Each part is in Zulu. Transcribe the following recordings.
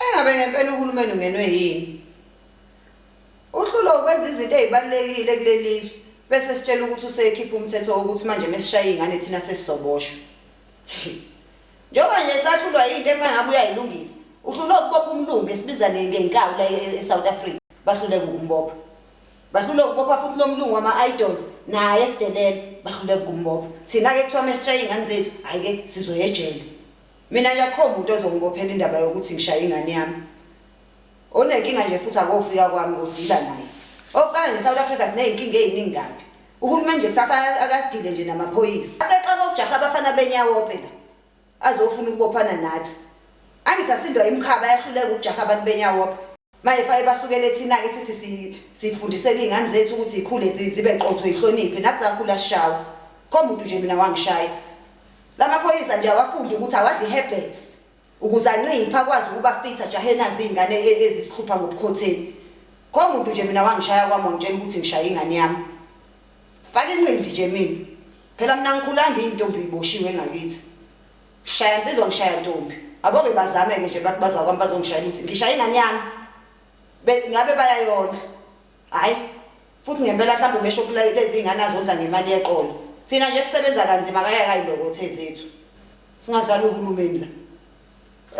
Engabe ngempela uhulumeni ungenwe yini? Uhlulo ukwenza izinto ezibalekile kulelizwe bese sitshela ukuthi usekhipha umthetho ukuthi manje mesishaya ingane thina sesizoboshwa. Njengoba nje sahlulwa into efana ngabe uyayilungisa. Uhlulwa ukubopha umlungu esibiza ngenkawu la eSouth Africa. Bahluleka ukumbopha. Bahluleka ukubopha futhi lo mlungu wama-idols naye esidelele bahluleka ukumbopha. Thina ke kuthiwa mesishaya ingane zethu hayi ke sizoya ejele. Mina nje akukho umuntu ozongibophela indaba yokuthi ngishaya ingane yami. Onenkinga nje futhi akofika kwami udila naye. Oqala nje South Africa sineyinkinga eziningi kabi. Uhulumeni nje kusafana akasidile nje namaphoyisa. Asexa kokujaha abafana benyawo phela. Azofuna ukubophana nathi. Angithi asindwa imkhaba yahluleka ukujaha abantu benyawo. Maye fa ebasukele thina ke sithi sifundisela izingane zethu ukuthi ikhule zibe qotho ihloniphe nathi sakhula sishawa. Khona umuntu nje mina wangishaya. Lamaphoyisa nje awafunda ukuthi awadi habits ukuze ancipha kwazi ukuba fit ajahe nazi izingane ezisikhupha ngobukhotheni. Khona umuntu nje mina wangishaya kwami ngitshela ukuthi ngishaya ingane yami. Faka inqindi nje mina. Phela mina ngikhulanga intombi iboshiwe ngakithi. Shaya insizwa ngishaya ntombi. Aboke bazame ke nje bathi bazakwami bazongishayela ukuthi ngishaya ingane yami. Ngabe bayayona. Hayi. Futhi ngempela mhlawumbe besho kulezi izingane azodla ngemali yeqolo. Thina nje sisebenza kanzima kayilokothe zethu. Singadlala uhulumeni la.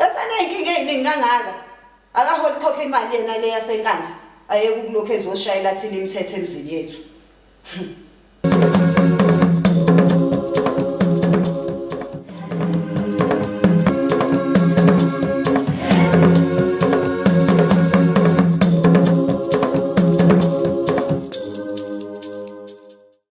Esanenkinga eziningi kangaka. Akaholi khokhe imali yena le yasenkandla. Ayeke ukulokho ezoshayela thina imithetho emzini yethu.